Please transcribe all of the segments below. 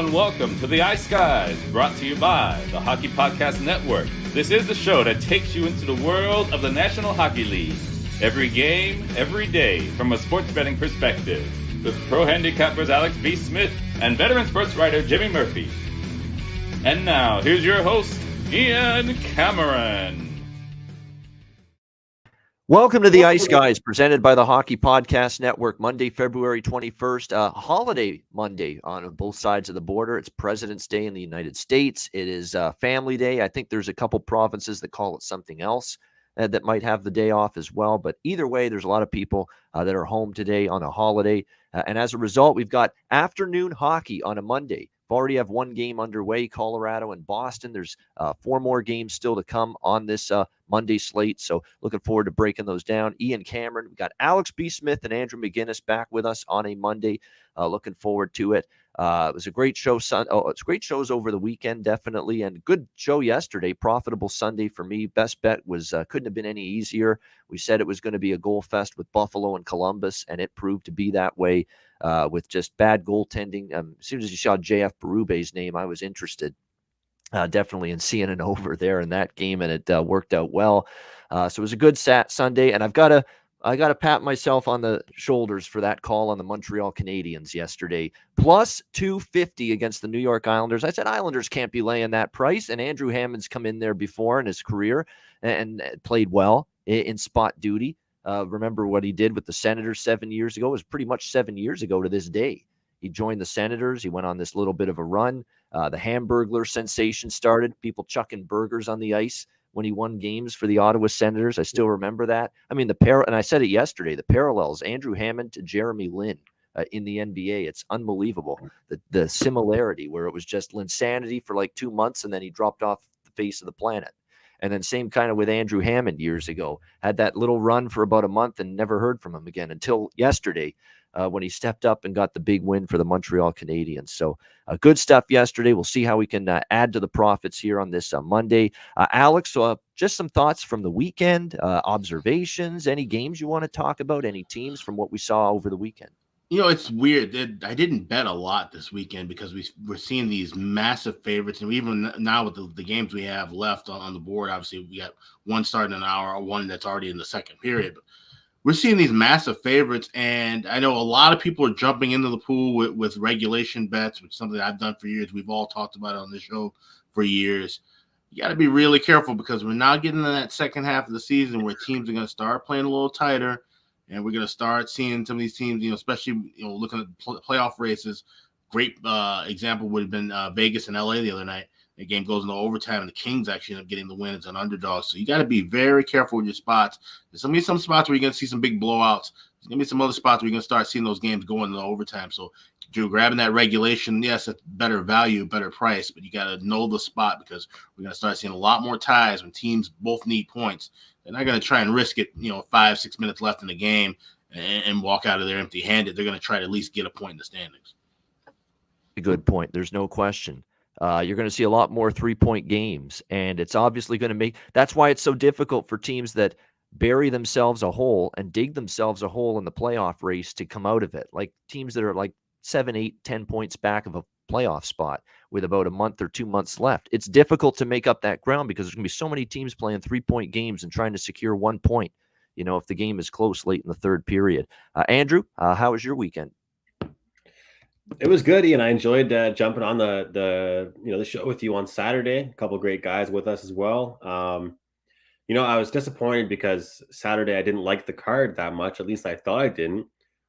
and welcome to the Ice Guys, brought to you by the Hockey Podcast Network. This is the show that takes you into the world of the National Hockey League. Every game, every day, from a sports betting perspective, with pro handicappers Alex B. Smith and veteran sports writer Jimmy Murphy. And now, here's your host, Ian Cameron. Welcome to the Ice Guys, presented by the Hockey Podcast Network. Monday, February 21st, holiday Monday on both sides of the border. It's President's Day in the United States. It is Family Day. I think there's a couple provinces that call it something else that might have the day off as well. But either way, there's a lot of people that are home today on a holiday. And as a result, we've got afternoon hockey on a Monday. We already have one game underway, Colorado and Boston. There's 4 more games still to come on this Monday slate, so looking forward to breaking those down. Ian Cameron, we've got Alex B. Smith and Andrew McInnis back with us on a Monday. Looking forward to it. It was a great show. It's great shows over the weekend, definitely, and good show yesterday. Profitable Sunday for me. Best bet was couldn't have been any easier. We said it was going to be a goal fest with Buffalo and Columbus, and it proved to be that way. With just bad goaltending. As soon as you saw JF Berube's name, I was interested definitely in seeing an over there in that game, and it worked out well. So it was a good Sunday, and I got to pat myself on the shoulders for that call on the Montreal Canadiens yesterday. Plus 250 against the New York Islanders. I said Islanders can't be laying that price, and Andrew Hammond's come in there before in his career and played well in spot duty. Remember what he did with the Senators 7 years ago? It was pretty much 7 years ago to this day. He joined the Senators. He went on this little bit of a run. The Hamburglar sensation started. People chucking burgers on the ice when he won games for the Ottawa Senators. I still remember that. I mean, and I said it yesterday, the parallels, Andrew Hammond to Jeremy Lin in the NBA. It's unbelievable. The similarity where it was just Linsanity for like 2 months and then he dropped off the face of the planet. And then same kind of with Andrew Hammond years ago. Had that little run for about a month and never heard from him again until yesterday when he stepped up and got the big win for the Montreal Canadiens. So good stuff yesterday. We'll see how we can add to the profits here on this Monday. Alex, just some thoughts from the weekend, observations, any games you want to talk about, any teams from what we saw over the weekend? You know, it's weird. I didn't bet a lot this weekend because we're seeing these massive favorites. And even now with the games we have left on the board, obviously we got one starting in an hour, one that's already in the second period. But we're seeing these massive favorites. And I know a lot of people are jumping into the pool with regulation bets, which is something I've done for years. We've all talked about it on this show for years. You got to be really careful because we're now getting in that second half of the season where teams are going to start playing a little tighter. And we're going to start seeing some of these teams, especially, looking at playoff races. Great example would have been Vegas and LA the other night. The game goes into overtime, and the Kings actually end up getting the win as an underdog. So you got to be very careful with your spots. There's going to be some spots where you're going to see some big blowouts. There's going to be some other spots where you're going to start seeing those games going into overtime. So if you're grabbing that regulation, yes, it's better value, better price, but you got to know the spot because we're going to start seeing a lot more ties when teams both need points. They're not going to try and risk it, 5-6 minutes left in the game and walk out of there empty-handed. They're going to try to at least get a point in the standings. A good point. There's no question. You're going to see a lot more 3-point games, and it's obviously going to that's why it's so difficult for teams that bury themselves a hole and dig themselves a hole in the playoff race to come out of it. Like teams that are like 7, 8, 10 points back of a playoff spot with about a month or 2 months left. It's difficult to make up that ground because there's going to be so many teams playing 3-point games and trying to secure 1 point, if the game is close late in the third period. Andrew, how was your weekend? It was good, Ian. I enjoyed jumping on the show with you on Saturday. A couple of great guys with us as well. I was disappointed because Saturday I didn't like the card that much. At least I thought I didn't.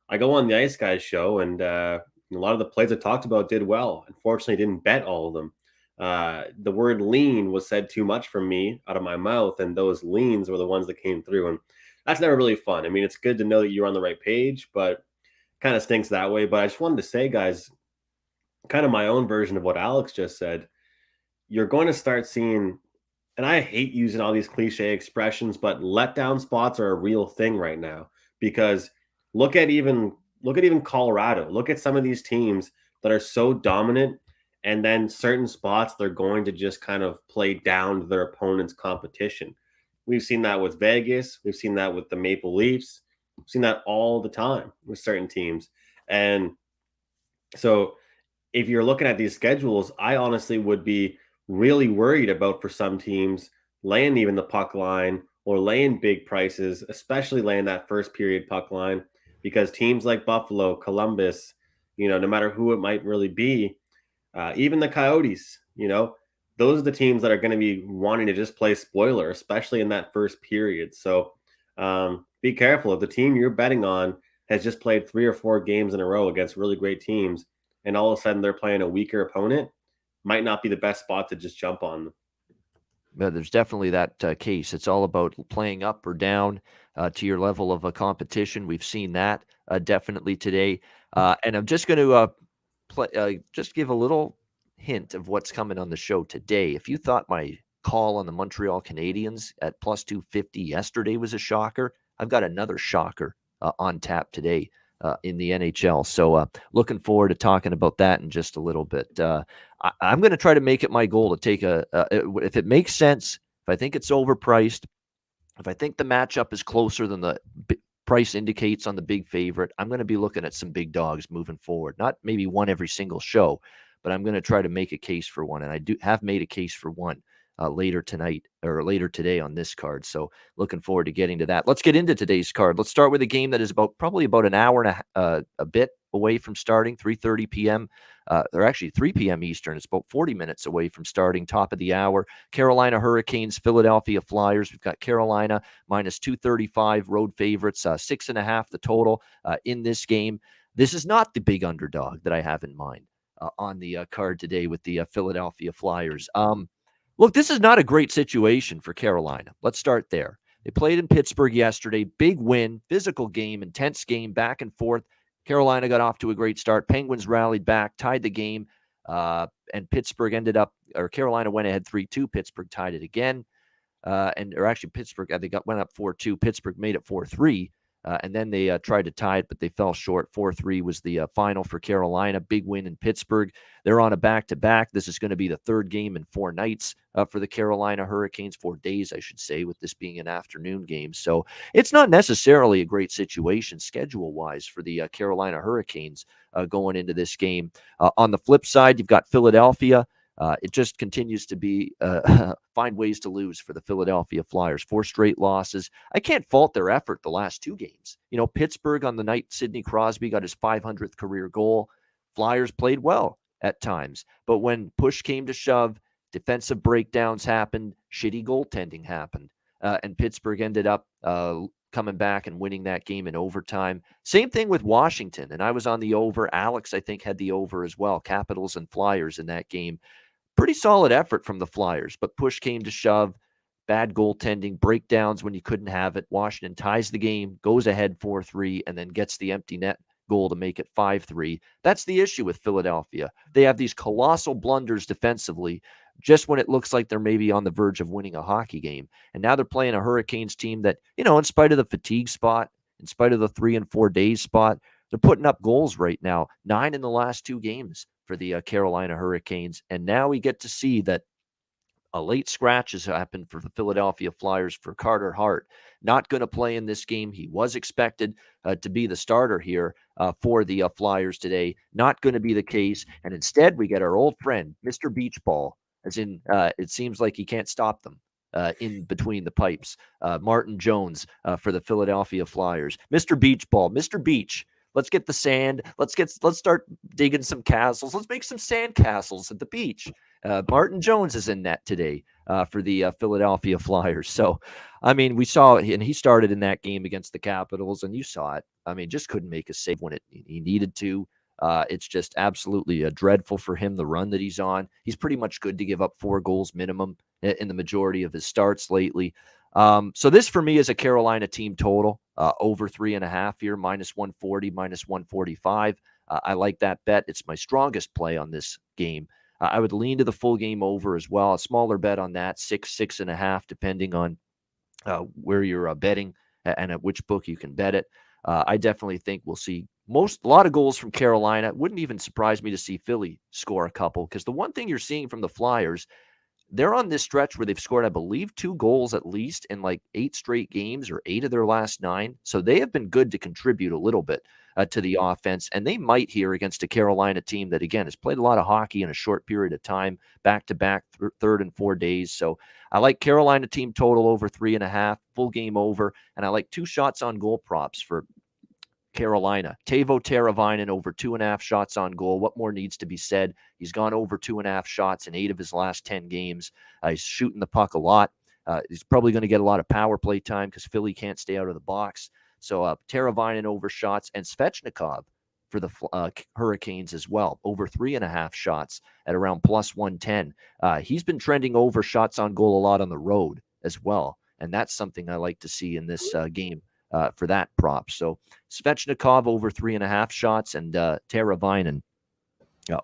I go on the Ice Guys show, and a lot of the plays I talked about did well. Unfortunately, I didn't bet all of them. The word lean was said too much from me out of my mouth, and those leans were the ones that came through. And that's never really fun. I mean, it's good to know that you're on the right page, but kind of stinks that way. But I just wanted to say, guys, kind of my own version of what Alex just said. You're going to start seeing, and I hate using all these cliche expressions, but letdown spots are a real thing right now because look at even Colorado. Look at some of these teams that are so dominant, and then certain spots they're going to just kind of play down their opponent's competition. We've seen that with Vegas. We've seen that with the Maple Leafs. We've seen that all the time with certain teams. And so if you're looking at these schedules, I honestly would be really worried about, for some teams, laying even the puck line or laying big prices, especially laying that first period puck line, because teams like Buffalo, Columbus, no matter who it might really be, even the Coyotes, those are the teams that are going to be wanting to just play spoiler, especially in that first period. So be careful. If the team you're betting on has just played 3 or 4 games in a row against really great teams, and all of a sudden they're playing a weaker opponent, might not be the best spot to just jump on them. Yeah, there's definitely that case. It's all about playing up or down to your level of a competition. We've seen that definitely today. And I'm just going to just give a little hint of what's coming on the show today. If you thought my call on the Montreal Canadiens at plus 250 yesterday was a shocker, I've got another shocker on tap today in the NHL. So looking forward to talking about that in just a little bit. I'm going to try to make it my goal to take if it makes sense, if I think it's overpriced, if I think the matchup is closer than the price indicates on the big favorite, I'm going to be looking at some big dogs moving forward. Not maybe one every single show, but I'm going to try to make a case for one. And I do have made a case for one later tonight or later today on this card. So looking forward to getting to that. Let's get into today's card. Let's start with a game that is probably about an hour and a bit away from starting, 3:30 p.m. Or actually 3 p.m. Eastern. It's about 40 minutes away from starting, top of the hour. Carolina Hurricanes, Philadelphia Flyers. We've got Carolina minus 235 road favorites, 6.5 the total in this game. This is not the big underdog that I have in mind on the card today with the Philadelphia Flyers. Look, this is not a great situation for Carolina. Let's start there. They played in Pittsburgh yesterday. Big win, physical game, intense game, back and forth. Carolina got off to a great start. Penguins rallied back, tied the game, and Pittsburgh Carolina went ahead 3-2. Pittsburgh tied it again. Pittsburgh, they went up 4-2. Pittsburgh made it 4-3. And then they tried to tie it, but they fell short. 4-3 was the final for Carolina. Big win in Pittsburgh. They're on a back-to-back. This is going to be the third game in 4 nights for the Carolina Hurricanes, 4 days, I should say, with this being an afternoon game. So it's not necessarily a great situation schedule-wise for the Carolina Hurricanes going into this game. On the flip side, you've got Philadelphia. It just continues to be find ways to lose for the Philadelphia Flyers. 4 straight losses. I can't fault their effort the last 2 games. Pittsburgh on the night Sidney Crosby got his 500th career goal. Flyers played well at times. But when push came to shove, defensive breakdowns happened, shitty goaltending happened. And Pittsburgh ended up coming back and winning that game in overtime. Same thing with Washington. And I was on the over. Alex, I think, had the over as well. Capitals and Flyers in that game. Pretty solid effort from the Flyers, but push came to shove. Bad goaltending, breakdowns when you couldn't have it. Washington ties the game, goes ahead 4-3, and then gets the empty net goal to make it 5-3. That's the issue with Philadelphia. They have these colossal blunders defensively just when it looks like they're maybe on the verge of winning a hockey game. And now they're playing a Hurricanes team that, in spite of the fatigue spot, in spite of the 3 and 4 days spot, they're putting up goals right now, 9 in the last 2 games for the Carolina Hurricanes. And now we get to see that a late scratch has happened for the Philadelphia Flyers for Carter Hart. Not going to play in this game. He was expected to be the starter here for the Flyers today. Not going to be the case. And instead, we get our old friend, Mr. Beach Ball, as in it seems like he can't stop them in between the pipes. Martin Jones for the Philadelphia Flyers. Mr. Beach Ball, Mr. Beach. Let's get the sand. Let's start digging some castles. Let's make some sand castles at the beach. Martin Jones is in net today for the Philadelphia Flyers. So, we saw, and he started in that game against the Capitals, and you saw it. Just couldn't make a save when he needed to. It's just absolutely dreadful for him, the run that he's on. He's pretty much good to give up 4 goals minimum in the majority of his starts lately. So this for me is a Carolina team total over 3.5 here, minus 140, minus 145. I like that bet. It's my strongest play on this game. I would lean to the full game over as well. A smaller bet on that, 6.5, depending on where you're betting and at which book you can bet it. I definitely think we'll see a lot of goals from Carolina. It wouldn't even surprise me to see Philly score a couple, because the one thing you're seeing from the Flyers, they're on this stretch where they've scored, I believe, 2 goals at least in like 8 straight games or 8 of their last 9. So they have been good to contribute a little bit to the offense. And they might here against a Carolina team that, again, has played a lot of hockey in a short period of time, back-to-back, third and 4 days. So I like Carolina team total over 3.5, full game over. And I like 2 shots on goal props for Carolina. Teuvo Teravainen over 2.5 shots on goal. What more needs to be said? He's gone over 2.5 shots in 8 of his last 10 games. He's shooting the puck a lot. He's probably going to get a lot of power play time because Philly can't stay out of the box. So Teravainen over shots, and Svechnikov for the Hurricanes as well, over 3.5 shots at around plus 110. He's been trending over shots on goal a lot on the road as well, and that's something I like to see in this game. For that prop. So Svechnikov over 3.5 shots and Teravainen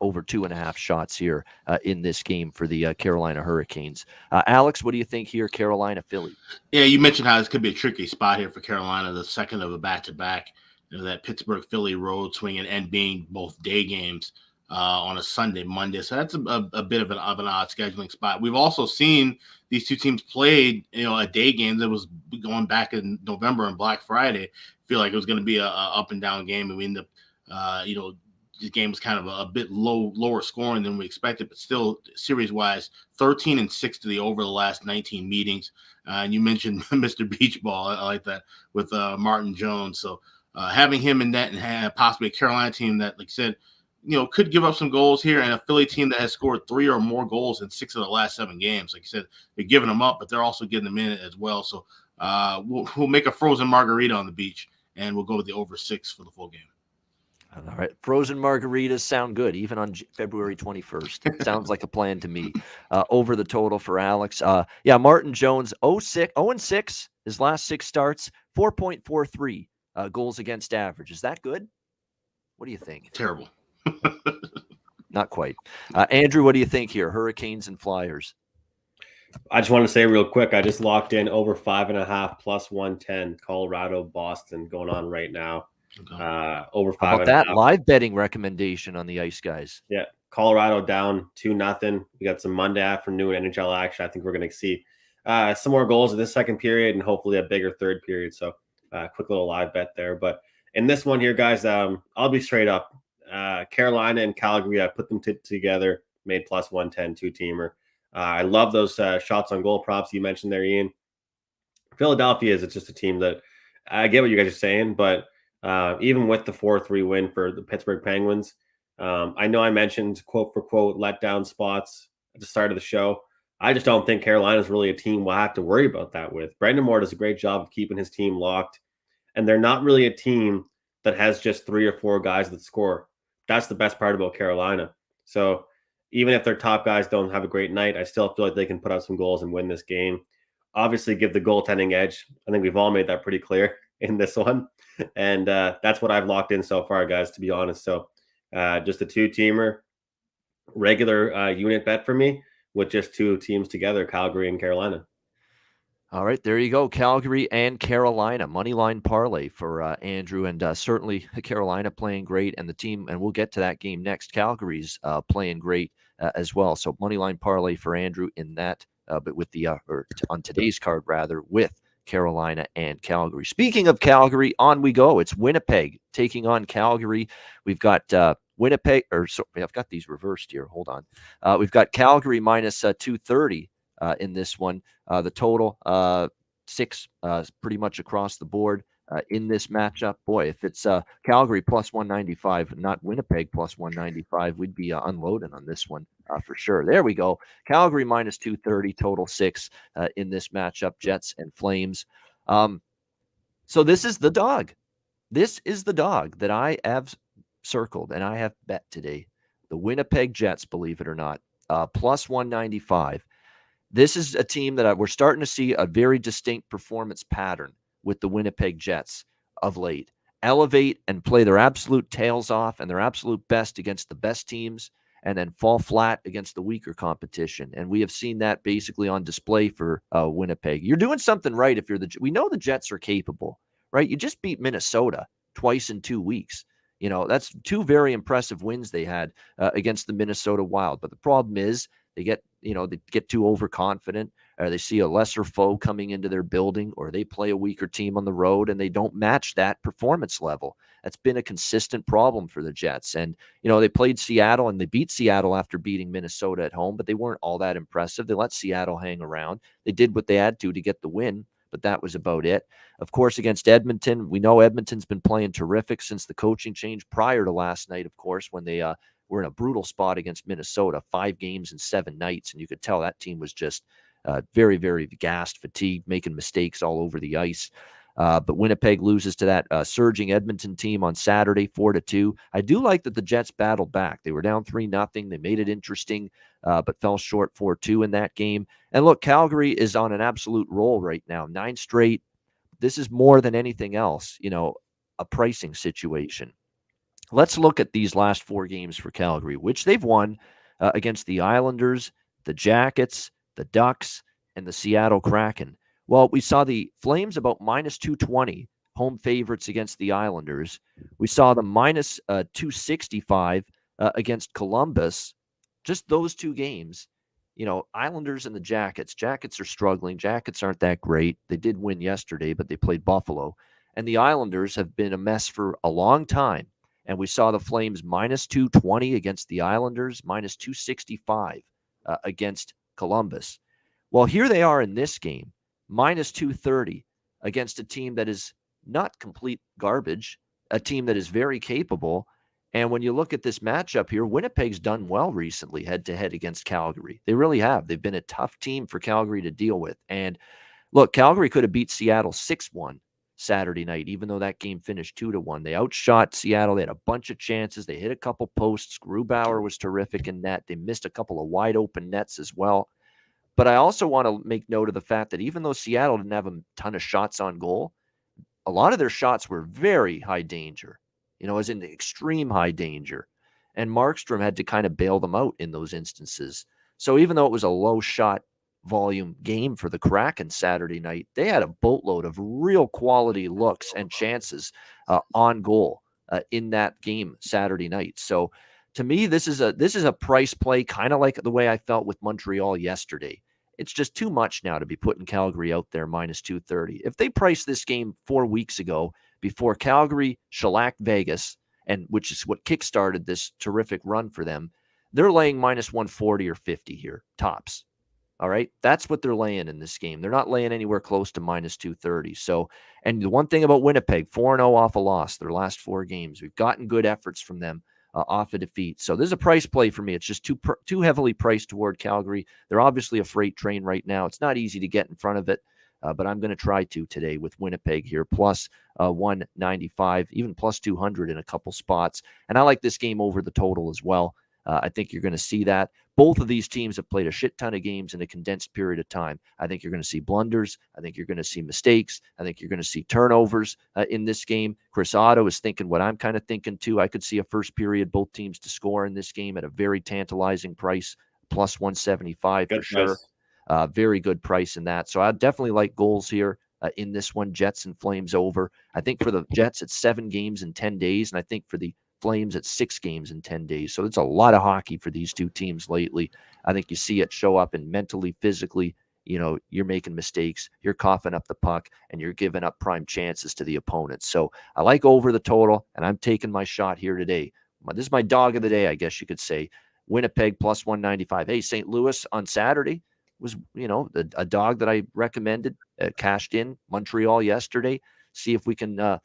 over 2.5 shots here in this game for the Carolina Hurricanes. Alex, what do you think here, Carolina, Philly? Yeah, you mentioned how this could be a tricky spot here for Carolina, the second of a back-to-back. That Pittsburgh-Philly road swing and being both day games on a Sunday, Monday. So that's a bit of an odd scheduling spot. We've also seen these two teams played, a day game that was going back in November and Black Friday. I feel like it was going to be a up and down game. I mean, the game was kind of a bit lower scoring than we expected, but still series-wise, 13-6 to the over the last 19 meetings. And you mentioned Mr. Beach Ball. I like that with Martin Jones. So having him in net and possibly a Carolina team that, like I said, could give up some goals here, and a Philly team that has scored 3 or more goals in 6 of the last 7 games. Like you said, they're giving them up, but they're also getting them in as well. So we'll make a frozen margarita on the beach, and we'll go with the over 6 for the full game. All right. Frozen margaritas sound good, even on February 21st. Sounds like a plan to me. Over the total for Alex. Martin Jones, 0-6, his last 6 starts, 4.43 goals against average. Is that good? What do you think? Terrible. Not quite. Andrew, what do you think here? Hurricanes and Flyers. I just want to say real quick, I just locked in over 5.5 plus 110 Colorado, Boston going on right now. Over 5.5. How about that live betting recommendation on the Ice Guys? Yeah. Colorado down 2-0. We got some Monday afternoon NHL action. I think we're going to see some more goals in this second period and hopefully a bigger third period. So quick little live bet there. But in this one here, guys, I'll be straight up. Carolina and Calgary, I put them together, made plus 110 2-teamer. I love those shots on goal props you mentioned there, Ian. Philadelphia is just a team that I get what you guys are saying, but even with the 4-3 win for the Pittsburgh Penguins, I know I mentioned quote for quote letdown spots at the start of the show. I just don't think Carolina is really a team we'll have to worry about that with. Brendan Moore does a great job of keeping his team locked, and they're not really a team that has just 3 or 4 guys that score. That's the best part about Carolina. So even if their top guys don't have a great night, I still feel like they can put up some goals and win this game. Obviously, give the goaltending edge. I think we've all made that pretty clear in this one. And that's what I've locked in so far, guys, to be honest. So just a 2-teamer, regular unit bet for me with just 2 teams together, Calgary and Carolina. All right, there you go. Calgary and Carolina, moneyline parlay for Andrew, and certainly Carolina playing great, and the team, and we'll get to that game next. Calgary's playing great as well. So moneyline parlay for Andrew in that, but with the on today's card rather with Carolina and Calgary. Speaking of Calgary, on we go. It's Winnipeg taking on Calgary. We've got Winnipeg, I've got these reversed here. Hold on. We've got Calgary minus 230. In this one, the total 6 pretty much across the board in this matchup. Boy, if it's Calgary plus 195, not Winnipeg plus 195, we'd be unloading on this one for sure. There we go. Calgary minus 230, total 6 in this matchup, Jets and Flames. So this is the dog. This is the dog that I have circled and I have bet today. The Winnipeg Jets, believe it or not, plus 195. This is a team that we're starting to see a very distinct performance pattern with the Winnipeg Jets of late. Elevate and play their absolute tails off and their absolute best against the best teams, and then fall flat against the weaker competition. And we have seen that basically on display for Winnipeg. You're doing something right if you're we know the Jets are capable, right? You just beat Minnesota twice in 2 weeks. That's 2 very impressive wins they had against the Minnesota Wild. But the problem is They get too overconfident, or they see a lesser foe coming into their building, or they play a weaker team on the road and they don't match that performance level. That's been a consistent problem for the Jets. And, they played Seattle and they beat Seattle after beating Minnesota at home, but they weren't all that impressive. They let Seattle hang around. They did what they had to get the win, but that was about it. Of course, against Edmonton, we know Edmonton's been playing terrific since the coaching change prior to last night, of course, when they were in a brutal spot against Minnesota, 5 games in 7 nights. And you could tell that team was just very, very gassed, fatigued, making mistakes all over the ice. But Winnipeg loses to that surging Edmonton team on Saturday, 4-2. I do like that the Jets battled back. They were down 3-0. They made it interesting, but fell short 4-2 in that game. And look, Calgary is on an absolute roll right now, 9 straight. This is more than anything else, a pricing situation. Let's look at these last 4 games for Calgary, which they've won against the Islanders, the Jackets, the Ducks, and the Seattle Kraken. Well, we saw the Flames about minus 220, home favorites against the Islanders. We saw them minus 265 against Columbus. Just those 2 games. Islanders and the Jackets. Jackets are struggling. Jackets aren't that great. They did win yesterday, but they played Buffalo. And the Islanders have been a mess for a long time. And we saw the Flames minus 220 against the Islanders, minus 265 against Columbus. Well, here they are in this game, minus 230 against a team that is not complete garbage, a team that is very capable. And when you look at this matchup here, Winnipeg's done well recently head-to-head against Calgary. They really have. They've been a tough team for Calgary to deal with. And look, Calgary could have beat Seattle 6-1 Saturday night, even though that game finished 2-1. They outshot Seattle. They had a bunch of chances. They hit a couple posts. Grubauer was terrific in net. They missed a couple of wide open nets as well. But I also want to make note of the fact that even though Seattle didn't have a ton of shots on goal, a lot of their shots were very high danger, as in extreme high danger. And Markstrom had to kind of bail them out in those instances. So even though it was a low shot volume game for the Kraken Saturday night, they had a boatload of real quality looks and chances on goal in that game Saturday night. So to me, this is a price play, kind of like the way I felt with Montreal yesterday. It's just too much now to be putting Calgary out there minus 230. If they priced this game 4 weeks ago before Calgary shellacked Vegas, and which is what kickstarted this terrific run for them, they're laying minus 140 or 50 here, tops. All right, that's what they're laying in this game. They're not laying anywhere close to minus 230. So, and the one thing about Winnipeg, 4-0 off a loss, their last 4 games. We've gotten good efforts from them off a defeat. So this is a price play for me. It's just too heavily priced toward Calgary. They're obviously a freight train right now. It's not easy to get in front of it, but I'm going to try to today with Winnipeg here, plus 195, even plus 200 in a couple spots. And I like this game over the total as well. I think you're going to see that. Both of these teams have played a shit ton of games in a condensed period of time. I think you're going to see blunders. I think you're going to see mistakes. I think you're going to see turnovers in this game. Chris Otto is thinking what I'm kind of thinking too. I could see a first period, both teams to score in this game at a very tantalizing price, plus 175 Good for sure. Very good price in that. So I definitely like goals here in this one, Jets and Flames over. I think for the Jets, it's 7 games in 10 days. And I think for the Flames at 6 games in 10 days. So it's a lot of hockey for these two teams lately. I think you see it show up, and mentally, physically, you're making mistakes, you're coughing up the puck, and you're giving up prime chances to the opponent. So I like over the total, and I'm taking my shot here today. This is my dog of the day, I guess you could say. Winnipeg plus 195. Hey, St. Louis on Saturday was, a dog that I recommended, cashed in. Montreal yesterday. See if we can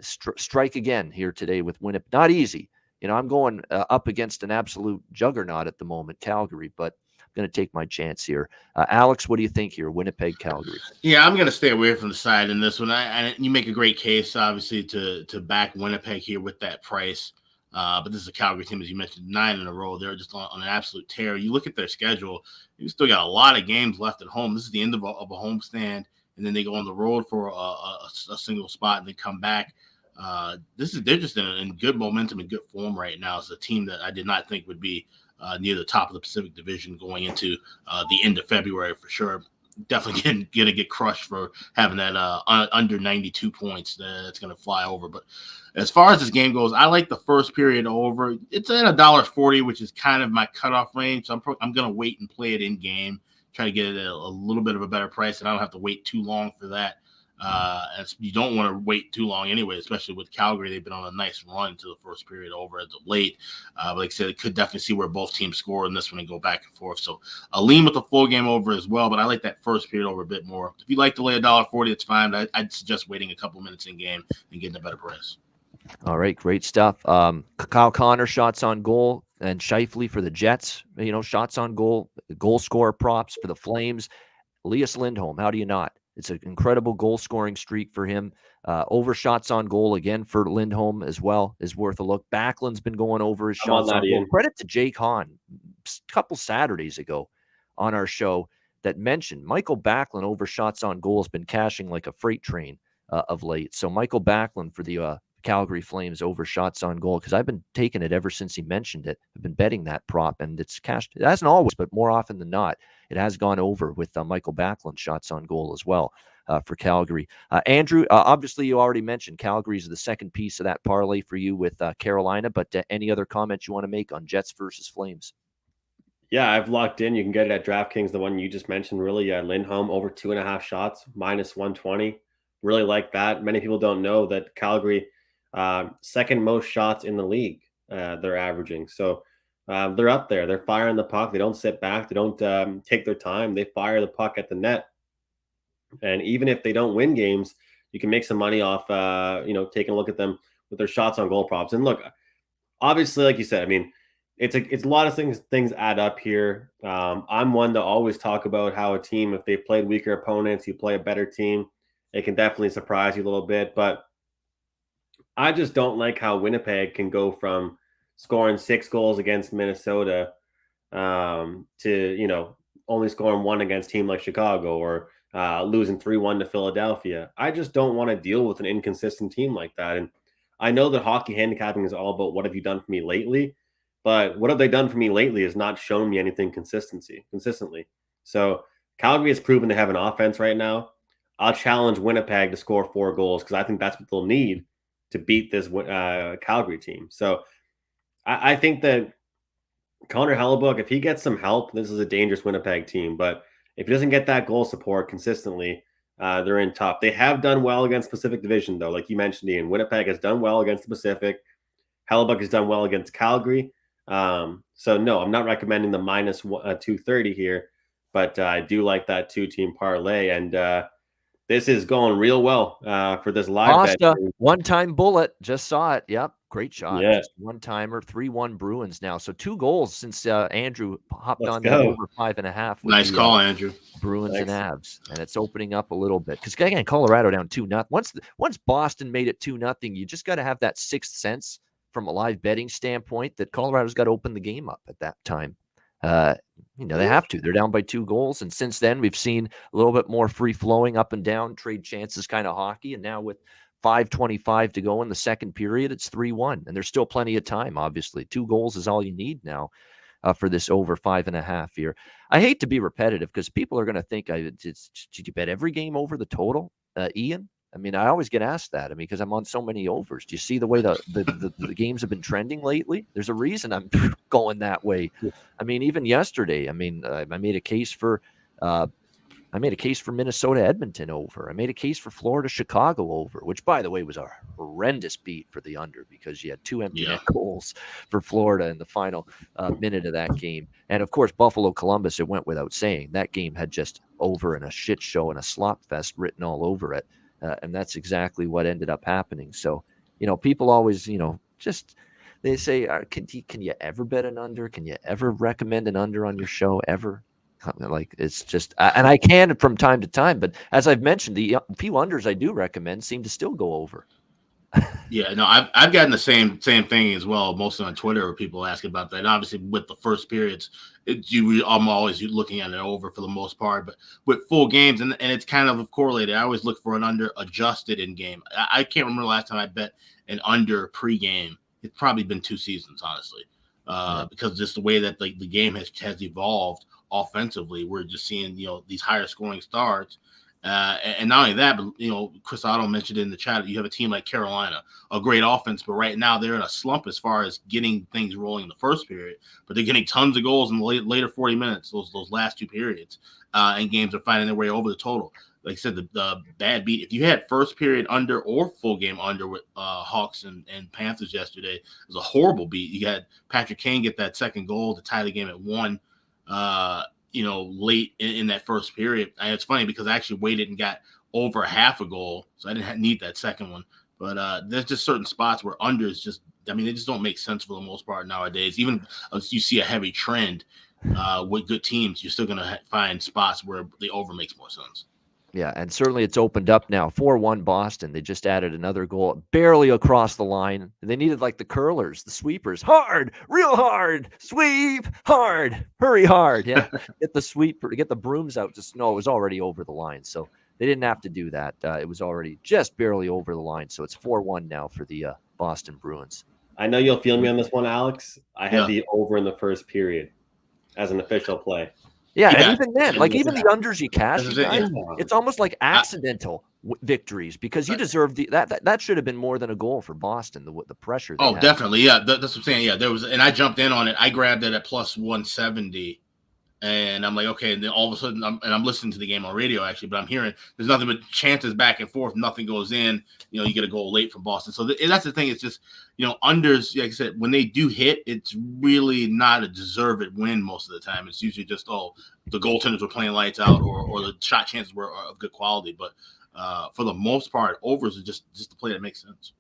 strike again here today with Winnipeg. Not easy. I'm going up against an absolute juggernaut at the moment, Calgary, but I'm going to take my chance here. Alex, what do you think here? Winnipeg, Calgary. Yeah, I'm going to stay away from the side in this one. And you make a great case, obviously, to back Winnipeg here with that price. But this is a Calgary team, as you mentioned, 9 in a row. They're just on an absolute tear. You look at their schedule, you still got a lot of games left at home. This is the end of a homestand, and then they go on the road for a single spot and they come back. They're just in good momentum and good form right now. It's a team that I did not think would be near the top of the Pacific Division going into the end of February for sure. definitely gonna get crushed for having that under 92 points. That's gonna fly over. But as far as this game goes, I like the first period over. It's at $1.40, which is kind of my cutoff range. So I'm gonna wait and play it in game, try to get it a little bit of a better price, and I don't have to wait too long for that. And you don't want to wait too long anyway, especially with Calgary. They've been on a nice run to the first period over as of late. But like I said, it could definitely see where both teams score in this one and go back and forth. So I'll lean with the full game over as well, but I like that first period over a bit more. If you like to lay $1.40, it's fine. But I'd suggest waiting a couple minutes in game and getting a better price. All right, great stuff. Kyle Connor shots on goal and Scheifele for the Jets. Shots on goal scorer props for the Flames. Elias Lindholm, how do you not? It's an incredible goal-scoring streak for him. Over shots on goal again for Lindholm as well is worth a look. Backlund's been going over his shots on goal. Credit to Jake Hahn a couple Saturdays ago on our show that mentioned Michael Backlund over shots on goal has been cashing like a freight train of late. So Michael Backlund for the Calgary Flames over shots on goal, because I've been taking it ever since he mentioned it. I've been betting that prop, and it's cashed. It hasn't always, but more often than not, it has gone over with Michael Backlund shots on goal as well for Calgary. Andrew, obviously you already mentioned Calgary's the second piece of that parlay for you with Carolina, but any other comments you want to make on Jets versus Flames? Yeah, I've locked in. You can get it at DraftKings, the one you just mentioned, really. Lindholm over 2.5 shots, -120. Really like that. Many people don't know that Calgary, second most shots in the league, they're averaging. So they're up there. They're firing the puck. They don't sit back. They don't take their time. They fire the puck at the net. And even if they don't win games, you can make some money off, taking a look at them with their shots on goal props. And look, obviously, like you said, I mean, it's a lot of things add up here. I'm one to always talk about how a team, if they've played weaker opponents, you play a better team, it can definitely surprise you a little bit. But I just don't like how Winnipeg can go from scoring 6 goals against Minnesota to, only scoring 1 against a team like Chicago, or losing 3-1 to Philadelphia. I just don't want to deal with an inconsistent team like that. And I know that hockey handicapping is all about what have you done for me lately, but what have they done for me lately has not shown me anything consistently. So Calgary has proven to have an offense right now. I'll challenge Winnipeg to score 4 goals because I think that's what they'll need to beat this Calgary team. So I think that Connor Hellebuyck, if he gets some help, this is a dangerous Winnipeg team. But if he doesn't get that goal support consistently, they're in tough. They have done well against Pacific Division, though. Like you mentioned, Ian, Winnipeg has done well against the Pacific. Hellebuyck has done well against Calgary. So, no, I'm not recommending the -230 here, but I do like that 2-team parlay. And this is going real well for this live bet. One-time bullet. Just saw it. Yep. Great shot. Yeah. Just one-timer. 3-1 Bruins now. So 2 goals since Andrew hopped Let's on go. that over 5.5. Nice call, Andrew. Bruins Thanks. and Avs. And it's opening up a little bit. Because, again, Colorado down 2-0. Once Boston made it 2-0, you just got to have that sixth sense from a live betting standpoint that Colorado's got to open the game up at that time. They have to. They're down by 2 goals. And since then, we've seen a little bit more free-flowing up and down, trade chances kind of hockey. And now with 5:25 to go in the second period, it's 3-1. And there's still plenty of time, obviously. 2 goals is all you need now for this over 5.5 here. I hate to be repetitive because people are going to think, did you bet every game over the total, Ian? I mean, I always get asked that. I mean, because I'm on so many overs. Do you see the way the games have been trending lately? There's a reason I'm going that way. I mean, even yesterday, I made a case for Minnesota Edmonton over. I made a case for Florida Chicago over, which, by the way, was a horrendous beat for the under because you had 2 empty net goals for Florida in the final minute of that game. And of course, Buffalo Columbus, it went without saying. That game had just over and a shit show and a slop fest written all over it. And that's exactly what ended up happening. So, people always, they say, can you ever bet an under? Can you ever recommend an under on your show ever? Like, it's just, and I can from time to time, but as I've mentioned, the few unders I do recommend seem to still go over. Yeah, no, I've gotten the same thing as well, mostly on Twitter, where people ask about that. And obviously, with the first periods, I'm always looking at it over for the most part. But with full games, and it's kind of correlated. I always look for an under adjusted in game. I can't remember the last time I bet an under pre-game. It's probably been 2 seasons, honestly, because just the way that the game has evolved offensively. We're just seeing, these higher scoring starts. And not only that, but, Chris Otto mentioned in the chat, you have a team like Carolina, a great offense, but right now they're in a slump as far as getting things rolling in the first period. But they're getting tons of goals in the later 40 minutes, those last two periods, and games are finding their way over the total. Like I said, the bad beat. If you had first period under or full game under with Hawks and Panthers yesterday, it was a horrible beat. You had Patrick Kane get that second goal to tie the game at 1. Late in that first period. And it's funny because I actually waited and got over half a goal, so I didn't need that second one. But there's just certain spots where unders they just don't make sense for the most part nowadays. Even if you see a heavy trend with good teams, you're still going to find spots where the over makes more sense. Yeah, and certainly it's opened up now. 4-1 Boston. They just added another goal, barely across the line. They needed like the curlers, the sweepers. Hard, real hard, sweep, hard, hurry hard. Yeah, get the sweeper, get the brooms out. Just no, it was already over the line. So they didn't have to do that. It was already just barely over the line. So it's 4-1 now for the Boston Bruins. I know you'll feel me on this one, Alex. I had the over in the first period as an official play. Yeah, and even then, even the unders you cash, it's almost like accidental victories because you deserve that should have been more than a goal for Boston. The pressure. Oh, definitely, yeah. That's what I'm saying. Yeah, there was, and I jumped in on it. I grabbed it at plus 170, and I'm like, okay. And then all of a sudden, I'm listening to the game on radio actually, but I'm hearing there's nothing but chances back and forth. Nothing goes in. You get a goal late from Boston. So that's the thing. It's just unders. Like I said, when they do hit, it's really not a deserved win most of the time. It's usually just the goaltenders were playing lights out, or the shot chances were of good quality. But for the most part, overs are just the play that makes sense.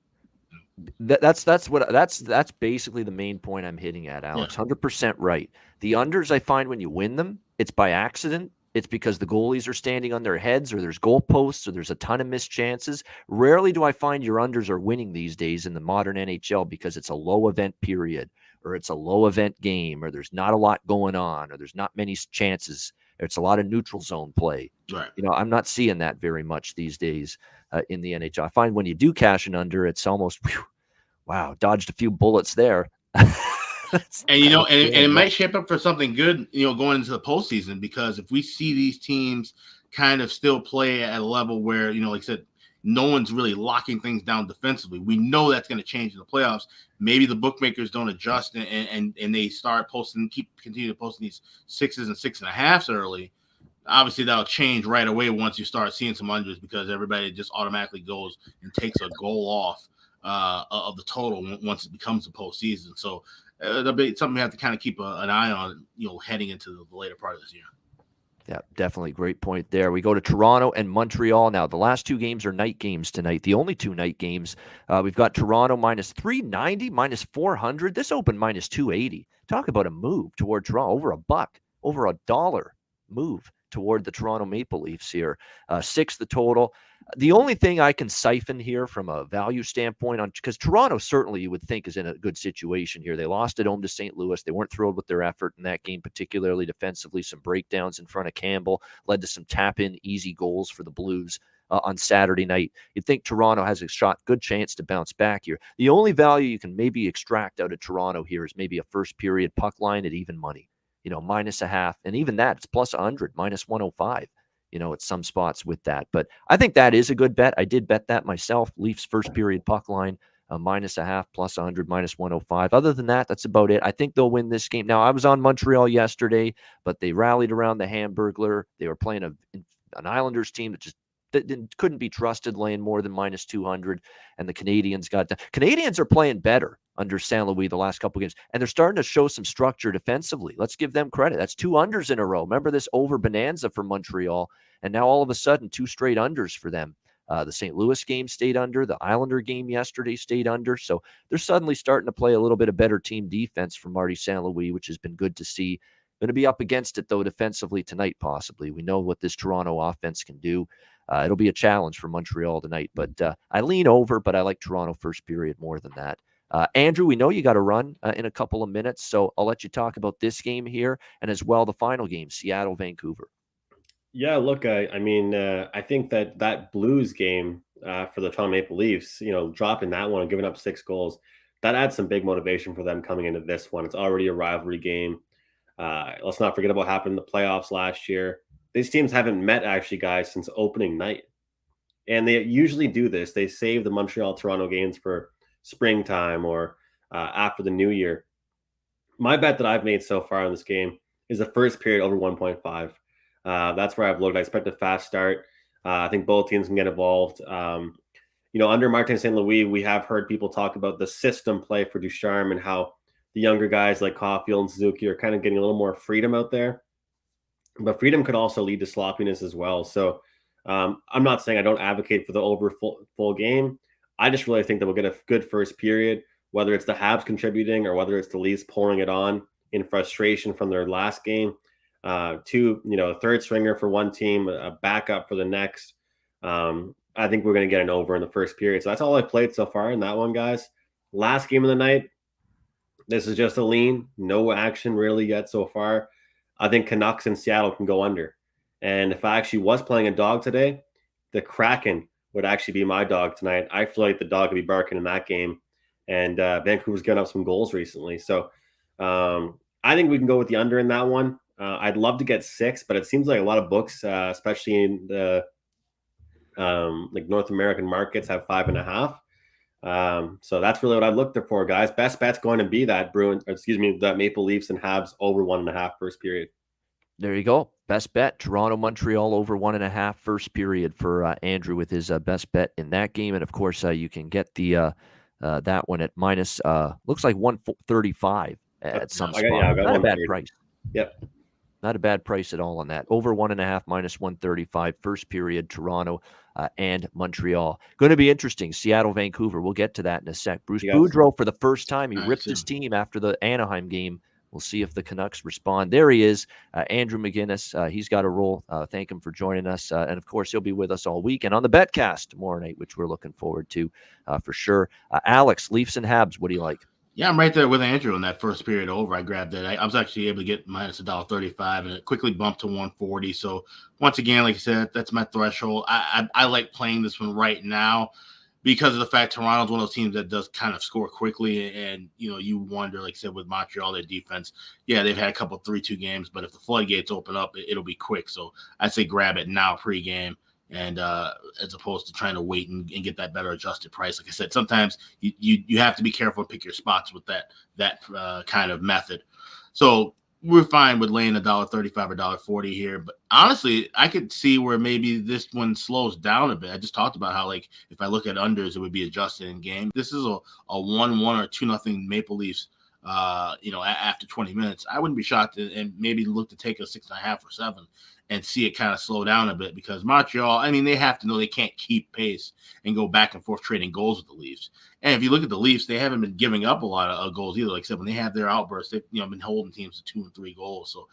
That's basically the main point I'm hitting at, Alex. 100% right. The unders, I find when you win them, it's by accident. It's because the goalies are standing on their heads, or there's goalposts, or there's a ton of missed chances. Rarely do I find your unders are winning these days in the modern NHL because it's a low event period, or it's a low event game, or there's not a lot going on, or there's not many chances. It's a lot of neutral zone play. Right. I'm not seeing that very much these days in the NHL. I find when you do cash an under, it's almost, wow, dodged a few bullets there. And it might shape up for something good, going into the postseason, because if we see these teams kind of still play at a level where, like I said, no one's really locking things down defensively, we know that's going to change in the playoffs. Maybe the bookmakers don't adjust and they start continue to post these 6s and 6.5s early. Obviously, that'll change right away once you start seeing some unders, because everybody just automatically goes and takes a goal off of the total once it becomes the postseason. So that'll be something we have to kind of keep an eye on, heading into the later part of this year. Yeah, definitely. Great point there. We go to Toronto and Montreal now. The last two games are night games tonight. The only two night games. We've got Toronto minus 390, minus 400. This opened minus 280. Talk about a move toward Toronto. Over $1 move toward the Toronto Maple Leafs here. 6 the total. The only thing I can siphon here from a value standpoint, because Toronto certainly you would think is in a good situation here. They lost at home to St. Louis. They weren't thrilled with their effort in that game, particularly defensively. Some breakdowns in front of Campbell led to some tap-in easy goals for the Blues on Saturday night. You'd think Toronto has a good chance to bounce back here. The only value you can maybe extract out of Toronto here is maybe a first period puck line at even money, minus a half. And even that, it's plus 100, minus 105. At some spots with that. But I think that is a good bet. I did bet that myself. Leafs first period puck line, minus a half, plus 100, minus 105. Other than that, that's about it. I think they'll win this game. Now, I was on Montreal yesterday, but they rallied around the Hamburglar. They were playing an Islanders team that couldn't be trusted, laying more than minus 200. And the Canadiens Canadiens are playing better under St. Louis the last couple of games, and they're starting to show some structure defensively. Let's give them credit. That's 2 unders in a row. Remember this over bonanza for Montreal, and now all of a sudden 2 straight unders for them. The St. Louis game stayed under. The Islander game yesterday stayed under. So they're suddenly starting to play a little bit of better team defense from Marty St. Louis, which has been good to see. Going to be up against it, though, defensively tonight, possibly. We know what this Toronto offense can do. It'll be a challenge for Montreal tonight, but I lean over, but I like Toronto first period more than that. Andrew, we know you got to run in a couple of minutes, so I'll let you talk about this game here and as well the final game, Seattle-Vancouver. Yeah, look, I think that Blues game for the Toronto Maple Leafs, dropping that one and giving up 6 goals, that adds some big motivation for them coming into this one. It's already a rivalry game. Let's not forget about what happened in the playoffs last year. These teams haven't met, actually, guys, since opening night. And they usually do this. They save the Montreal-Toronto games for springtime or after the new year. My bet that I've made so far in this game is the first period over 1.5. That's where I've looked. I expect a fast start. I think both teams can get involved. Under Martin St. Louis, we have heard people talk about the system play for Ducharme and how the younger guys like Caulfield and Suzuki are kind of getting a little more freedom out there. But freedom could also lead to sloppiness as well. So I'm not saying I don't advocate for the over full game. I just really think that we'll get a good first period, whether it's the Habs contributing or whether it's the Leafs pouring it on in frustration from their last game. A third stringer for one team, a backup for the next. I think we're going to get an over in the first period. So that's all I've played so far in that one, guys. Last game of the night, this is just a lean. No action really yet so far. I think Canucks and Seattle can go under. And if I actually was playing a dog today, the Kraken would actually be my dog tonight. I feel like the dog would be barking in that game. And Vancouver's given up some goals recently. So I think we can go with the under in that one. I'd love to get 6, but it seems like a lot of books, especially in the North American markets, have 5.5. So that's really what I looked for, guys. Best bet's going to be that the Maple Leafs and Habs over 1.5 first period. There you go. Best bet, Toronto, Montreal over 1.5 first period for Andrew with his best bet in that game. And of course, you can get the that one at minus, looks like 135 at some spot. Not a bad price. Yep. Not a bad price at all on that. Over 1.5 minus 135 first period, Toronto and Montreal. Going to be interesting. Seattle, Vancouver. We'll get to that in a sec. Bruce Boudreau, for the first time, he ripped his team after the Anaheim game. We'll see if the Canucks respond. There he is, Andrew McInnis. He's got a roll. Thank him for joining us. And, of course, he'll be with us all week and on the Betcast tomorrow night, which we're looking forward to for sure. Alex, Leafs and Habs, what do you like? Yeah, I'm right there with Andrew in that first period over. I grabbed it. I was actually able to get minus $1.35, and it quickly bumped to 140. So, once again, like I said, that's my threshold. I like playing this one right now because of the fact Toronto's one of those teams that does kind of score quickly. And, you wonder, like I said, with Montreal, their defense, yeah, they've had a couple 3-2 games, but if the floodgates open up, it'll be quick. So I'd say grab it now pregame, and as opposed to trying to wait and get that better adjusted price. Like I said, sometimes you have to be careful and pick your spots with that kind of method. So we're fine with laying $1.35 or $1.40 here, but honestly, I could see where maybe this one slows down a bit. I just talked about how, like, if I look at unders, it would be adjusted in game. This is a 1-1 or 2-0 Maple Leafs. After 20 minutes, I wouldn't be shocked and maybe look to take a 6.5 or 7 and see it kind of slow down a bit, because Montreal, I mean, they have to know they can't keep pace and go back and forth trading goals with the Leafs. And if you look at the Leafs, they haven't been giving up a lot of goals either. Like I said, when they have their outbursts, they've been holding teams to 2 and 3 goals. So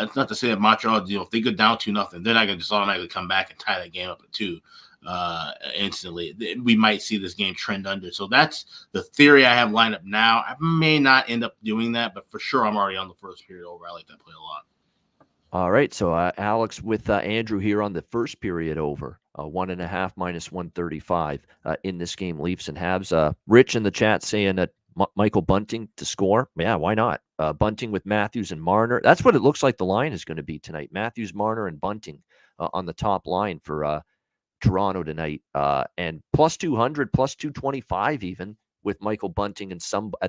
it's not to say that Montreal, if they go down 2-0, they're not going to just automatically come back and tie that game up at 2. Instantly. We might see this game trend under. So that's the theory I have lined up now. I may not end up doing that, but for sure I'm already on the first period over. I like that play a lot. All right, so Alex with Andrew here on the first period over, 1.5 minus 135 in this game, Leafs and Habs. Rich in the chat saying that Michael Bunting to score. Yeah, why not? Bunting with Matthews and Marner. That's what it looks like the line is going to be tonight. Matthews, Marner, and Bunting on the top line for Toronto tonight. And plus 200, plus 225 even with Michael Bunting at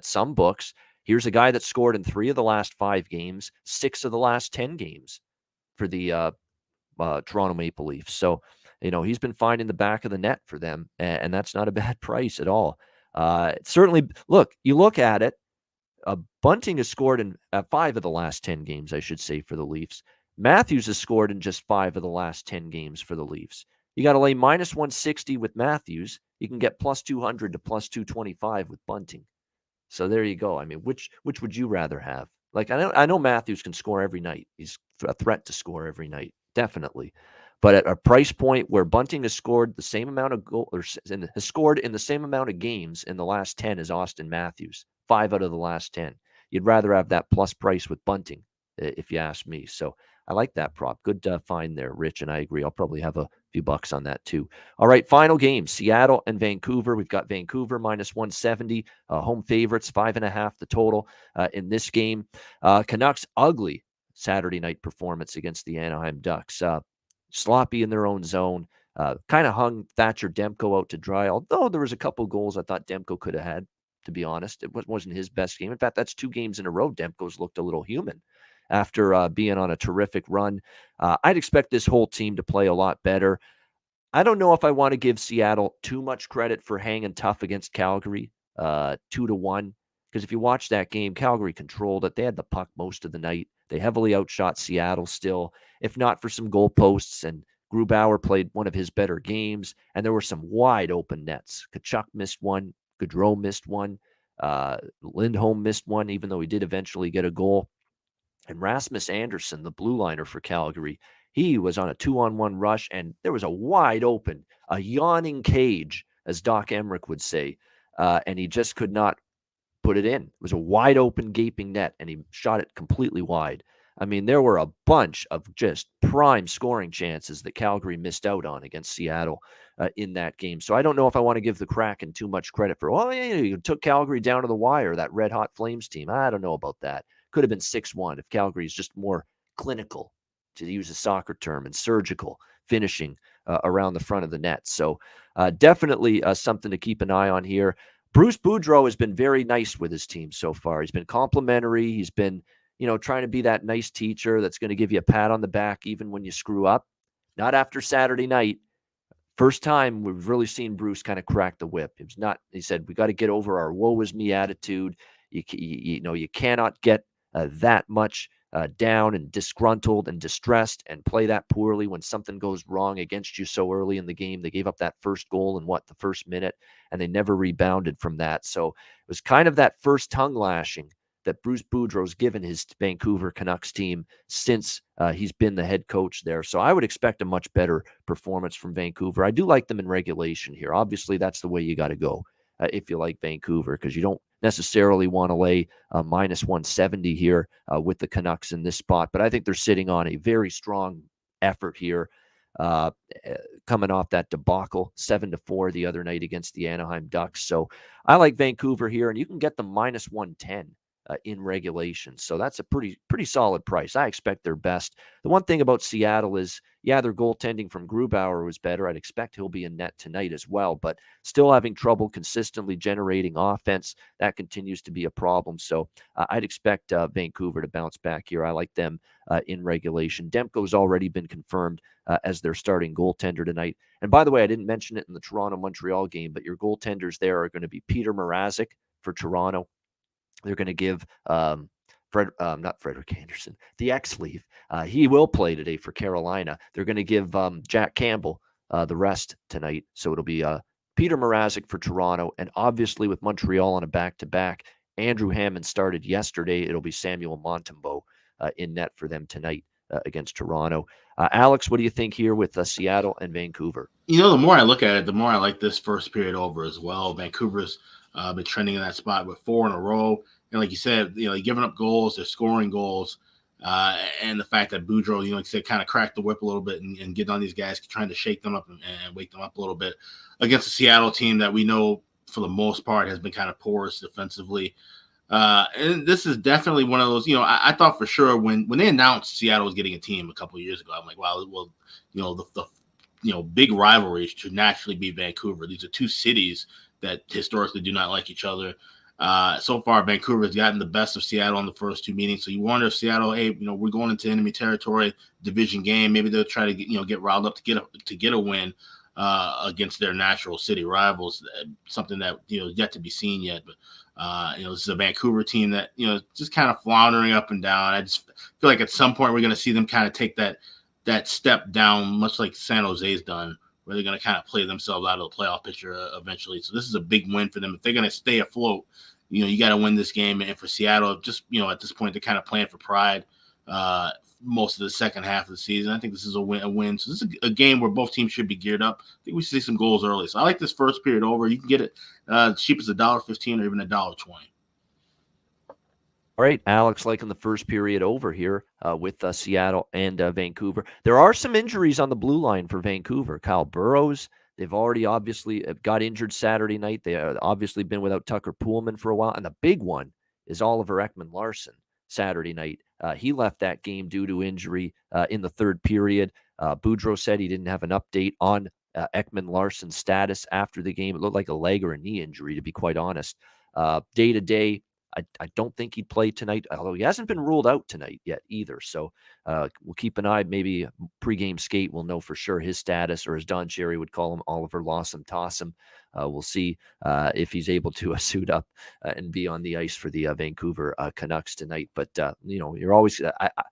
some books. Here's a guy that scored in 3 of the last 5 games, 6 of the last 10 games for the Toronto Maple Leafs. So, he's been finding the back of the net for them, and that's not a bad price at all. Certainly, you look at it, Bunting has scored in 5 of the last 10 games, I should say, for the Leafs. Matthews has scored in just 5 of the last 10 games for the Leafs. You got to lay minus 160 with Matthews. You can get plus 200 to plus 225 with Bunting. So there you go. I mean, which would you rather have? Like, I know Matthews can score every night. He's a threat to score every night, definitely. But at a price point where Bunting has scored the same amount of goals, or has scored in the same amount of games in the last 10 as Austin Matthews, 5 out of the last 10, you'd rather have that plus price with Bunting, if you ask me. So I like that prop. Good find there, Rich, and I agree. I'll probably have a few bucks on that too. All right, final game, Seattle and Vancouver. We've got Vancouver minus 170, home favorites, 5.5 the total in this game. Canucks, ugly Saturday night performance against the Anaheim Ducks. Sloppy in their own zone. Kind of hung Thatcher Demko out to dry, although there was a couple goals I thought Demko could have had, to be honest. It wasn't his best game. In fact, that's 2 games in a row Demko's looked a little human after being on a terrific run. I'd expect this whole team to play a lot better. I don't know if I want to give Seattle too much credit for hanging tough against Calgary, 2-1. Because if you watch that game, Calgary controlled it. They had the puck most of the night. They heavily outshot Seattle still, if not for some goalposts. And Grubauer played one of his better games. And there were some wide open nets. Tkachuk missed one. Gaudreau missed one. Lindholm missed one, even though he did eventually get a goal. And Rasmus Anderson, the blue liner for Calgary, he was on a 2-on-1 rush, and there was a wide open, a yawning cage, as Doc Emmerich would say, and he just could not put it in. It was a wide open, gaping net, and he shot it completely wide. I mean, there were a bunch of just prime scoring chances that Calgary missed out on against Seattle in that game. So I don't know if I want to give the Kraken too much credit for, you took Calgary down to the wire, that Red Hot Flames team. I don't know about that. Could have been 6-1 if Calgary is just more clinical, to use a soccer term, and surgical finishing around the front of the net. So definitely something to keep an eye on here. Bruce Boudreau has been very nice with his team so far. He's been complimentary. He's been, trying to be that nice teacher that's going to give you a pat on the back even when you screw up. Not after Saturday night. First time we've really seen Bruce kind of crack the whip. It was not. He said, we got to get over our woe is me attitude. You cannot get that much down and disgruntled and distressed and play that poorly when something goes wrong against you so early in the game. They gave up that first goal in the first minute, and they never rebounded from that. So it was kind of that first tongue lashing that Bruce Boudreau's given his Vancouver Canucks team since he's been the head coach there. So I would expect a much better performance from Vancouver. I do like them in regulation here. Obviously, that's the way you got to go if you like Vancouver, because you don't necessarily want to lay minus 170 here with the Canucks in this spot. But I think they're sitting on a very strong effort here, coming off that debacle 7-4 the other night against the Anaheim Ducks. So I like Vancouver here, and you can get them minus 110 in regulation. So that's a pretty solid price. I expect their best. The one thing about Seattle is, their goaltending from Grubauer was better. I'd expect he'll be in net tonight as well, but still having trouble consistently generating offense. That continues to be a problem. So I'd expect Vancouver to bounce back here. I like them in regulation. Demko's already been confirmed as their starting goaltender tonight. And by the way, I didn't mention it in the Toronto-Montreal game, but your goaltenders there are going to be Peter Mrazek for Toronto. They're going to give not Frederick Anderson, the ex-Leaf. He will play today for Carolina. They're going to give Jack Campbell the rest tonight. So it'll be Peter Mrazek for Toronto. And obviously with Montreal on a back-to-back, Andrew Hammond started yesterday. It'll be Samuel Montembeault in net for them tonight against Toronto. Alex, what do you think here with Seattle and Vancouver? The more I look at it, the more I like this first period over as well. Vancouver's been trending in that spot with 4 in a row. And like you said, they're giving up goals, they're scoring goals. And the fact that Boudreau, like you said, kind of cracked the whip a little bit and getting on these guys, trying to shake them up and wake them up a little bit against a Seattle team that we know for the most part has been kind of porous defensively. And this is definitely one of those, I thought for sure when they announced Seattle was getting a team a couple of years ago, I'm like, wow, well, the big rivalry should naturally be Vancouver. These are two cities that historically do not like each other. So far, Vancouver has gotten the best of Seattle in the first 2 meetings. So you wonder if Seattle, we're going into enemy territory, division game. Maybe they'll try to get riled up to get a win against their natural city rivals. Something that yet to be seen yet. But this is a Vancouver team that just kind of floundering up and down. I just feel like at some point we're going to see them kind of take that step down, much like San Jose's done, where they're going to kind of play themselves out of the playoff picture eventually. So this is a big win for them. If they're going to stay afloat, you got to win this game. And for Seattle, just, at this point, they're kind of playing for pride most of the second half of the season. I think this is a win. So this is a game where both teams should be geared up. I think we should see some goals early. So I like this first period over. You can get it cheap as $1.15 or even $1.20. All right, Alex, liking the first period over here with Seattle and Vancouver. There are some injuries on the blue line for Vancouver. Kyle Burrows, they've already obviously got injured Saturday night. They obviously been without Tucker Poolman for a while. And the big one is Oliver Ekman-Larsson Saturday night. He left that game due to injury in the third period. Boudreau said he didn't have an update on Ekman-Larsson's status after the game. It looked like a leg or a knee injury, to be quite honest. Day to day, I don't think he'd play tonight, although he hasn't been ruled out tonight yet either. So we'll keep an eye. Maybe pregame skate, we'll know for sure his status, or as Don Cherry would call him, Oliver Lossum Tossum. We'll see if he's able to suit up and be on the ice for the Vancouver Canucks tonight. But you're always.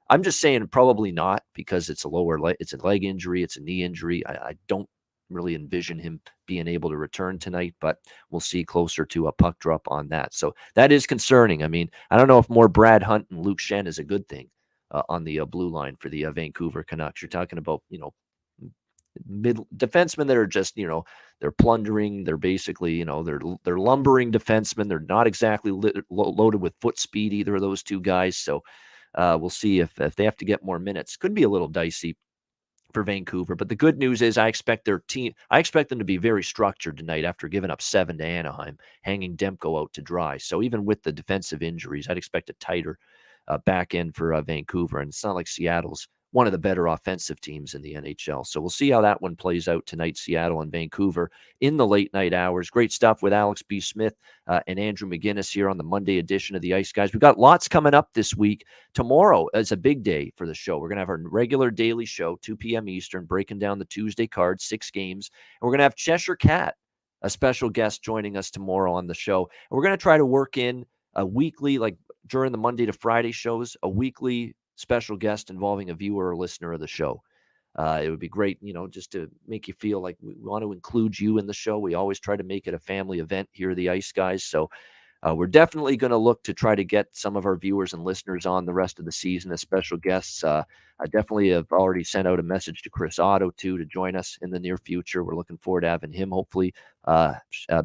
I'm just saying probably not, because it's it's a leg injury, it's a knee injury. I don't really envision him being able to return tonight, but we'll see closer to a puck drop on that. So that is concerning. I mean, I don't know if more Brad Hunt and Luke Shen is a good thing on the blue line for the Vancouver Canucks. You're talking about, mid defensemen that are just, they're plundering. They're basically, they're lumbering defensemen. They're not exactly loaded with foot speed, either of those two guys. So we'll see if they have to get more minutes. Could be a little dicey for Vancouver. But the good news is I expect them to be very structured tonight after giving up 7 to Anaheim, hanging Demko out to dry. So even with the defensive injuries, I'd expect a tighter back end for Vancouver. And it's not like Seattle's one of the better offensive teams in the NHL. So we'll see how that one plays out tonight, Seattle and Vancouver in the late night hours. Great stuff with Alex B. Smith and Andrew McInnis here on the Monday edition of the Ice Guys. We've got lots coming up this week. Tomorrow is a big day for the show. We're going to have our regular daily show, 2 p.m. Eastern, breaking down the Tuesday card, 6 games. And we're going to have Cheshire Cat, a special guest, joining us tomorrow on the show. And we're going to try to work in a weekly, like during the Monday to Friday shows, a weekly special guest involving a viewer or listener of the show. It would be great, just to make you feel like we want to include you in the show. We always try to make it a family event here at the Ice Guys. So we're definitely going to look to try to get some of our viewers and listeners on the rest of the season as special guests. I definitely have already sent out a message to Chris Otto, too, to join us in the near future. We're looking forward to having him hopefully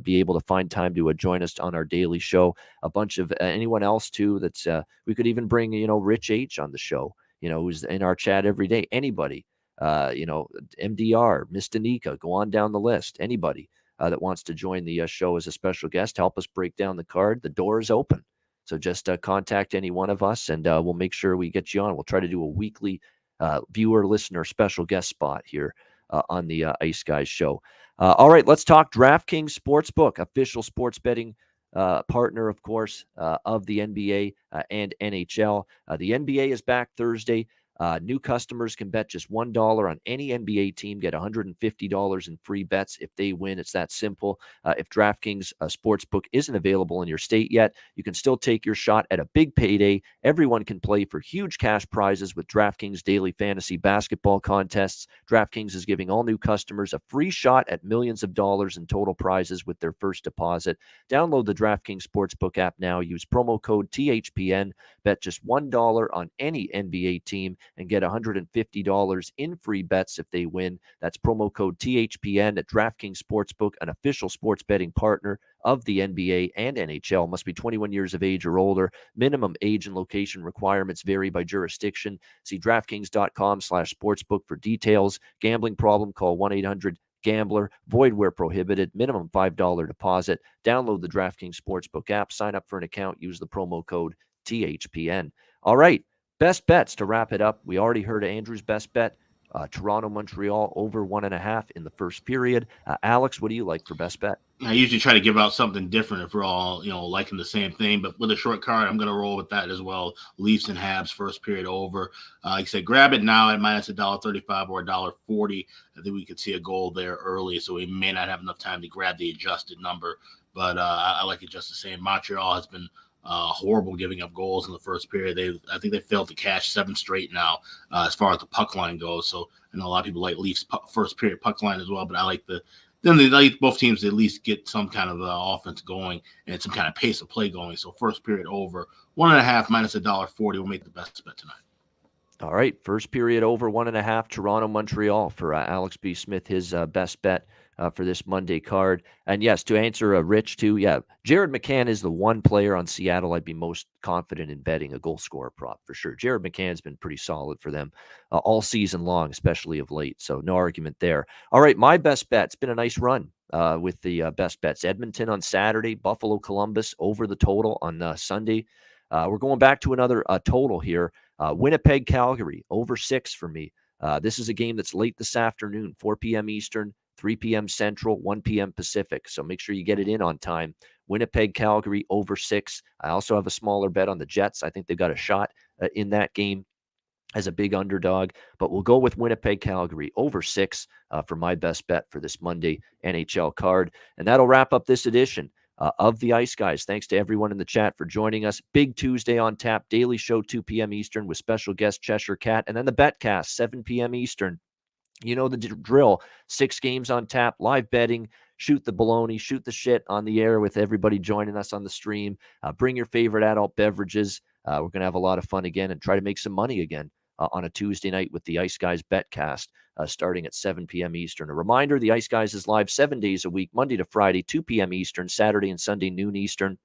be able to find time to join us on our daily show. A bunch of anyone else, too, that's we could even bring, Rich H on the show, who's in our chat every day. Anybody, MDR, Miss Danica, go on down the list. Anybody that wants to join the show as a special guest, help us break down the card. The door is open. So just contact any one of us, and we'll make sure we get you on. We'll try to do a weekly viewer, listener, special guest spot here on the Ice Guys show. All right, let's talk DraftKings Sportsbook, official sports betting partner, of course, of the NBA and NHL. The NBA is back Thursday. New customers can bet just $1 on any NBA team, get $150 in free bets if they win. It's that simple. If DraftKings Sportsbook isn't available in your state yet, you can still take your shot at a big payday. Everyone can play for huge cash prizes with DraftKings daily fantasy basketball contests. DraftKings is giving all new customers a free shot at millions of dollars in total prizes with their first deposit. Download the DraftKings Sportsbook app now. Use promo code THPN. Bet just $1 on any NBA team and get $150 in free bets if they win. That's promo code THPN at DraftKings Sportsbook, an official sports betting partner of the NBA and NHL. Must be 21 years of age or older. Minimum age and location requirements vary by jurisdiction. See DraftKings.com/sportsbook for details. Gambling problem? Call 1-800-GAMBLER. Void where prohibited. Minimum $5 deposit. Download the DraftKings Sportsbook app. Sign up for an account. Use the promo code THPN. All right. Best bets to wrap it up. We already heard Andrew's best bet. Toronto, Montreal over 1.5 in the first period. Alex, what do you like for best bet? I usually try to give out something different if we're all, liking the same thing. But with a short card, I'm going to roll with that as well. Leafs and Habs first period over. Like I said, grab it now at minus $1.35 or $1.40. I think we could see a goal there early, so we may not have enough time to grab the adjusted number. But I like it just the same. Montreal has been horrible giving up goals in the first period. I think they failed to cash 7 straight now as far as the puck line goes. So I know a lot of people like Leafs first period puck line as well, but I like they like both teams to at least get some kind of offense going and some kind of pace of play going. So first period over 1.5 minus $1.40 will make the best bet tonight. All right, first period over 1.5. Toronto, Montreal for Alex B. Smith, his best bet for this Monday card. And yes, to answer Rich too, yeah, Jared McCann is the one player on Seattle I'd be most confident in betting a goal scorer prop for sure. Jared McCann's been pretty solid for them all season long, especially of late. So no argument there. All right, my best bet. It's been a nice run with the best bets. Edmonton on Saturday, Buffalo, Columbus over the total on Sunday. We're going back to another total here. Winnipeg, Calgary over 6 for me. This is a game that's late this afternoon, 4 p.m. Eastern, 3 p.m. Central, 1 p.m. Pacific. So make sure you get it in on time. Winnipeg, Calgary over 6. I also have a smaller bet on the Jets. I think they've got a shot in that game as a big underdog, but we'll go with Winnipeg, Calgary over 6 for my best bet for this Monday NHL card. And that'll wrap up this edition of the Ice Guys. Thanks to everyone in the chat for joining us. Big Tuesday on tap, daily show 2 p.m. Eastern with special guest Cheshire Cat, and then the Betcast 7 p.m. Eastern. You know the drill. 6 games on tap, live betting, shoot the baloney, shoot the shit on the air with everybody joining us on the stream. Bring your favorite adult beverages. We're going to have a lot of fun again and try to make some money again on a Tuesday night with the Ice Guys Betcast starting at 7 p.m. Eastern. A reminder, the Ice Guys is live 7 days a week, Monday to Friday, 2 p.m. Eastern, Saturday and Sunday, noon Eastern.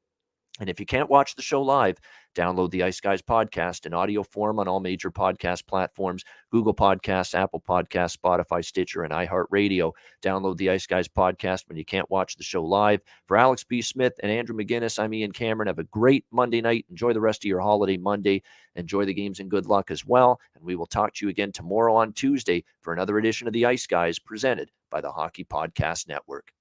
And if you can't watch the show live, download the Ice Guys podcast in audio form on all major podcast platforms, Google Podcasts, Apple Podcasts, Spotify, Stitcher, and iHeartRadio. Download the Ice Guys podcast when you can't watch the show live. For Alex B. Smith and Andrew McInnis, I'm Ian Cameron. Have a great Monday night. Enjoy the rest of your holiday Monday. Enjoy the games and good luck as well. And we will talk to you again tomorrow on Tuesday for another edition of the Ice Guys presented by the Hockey Podcast Network.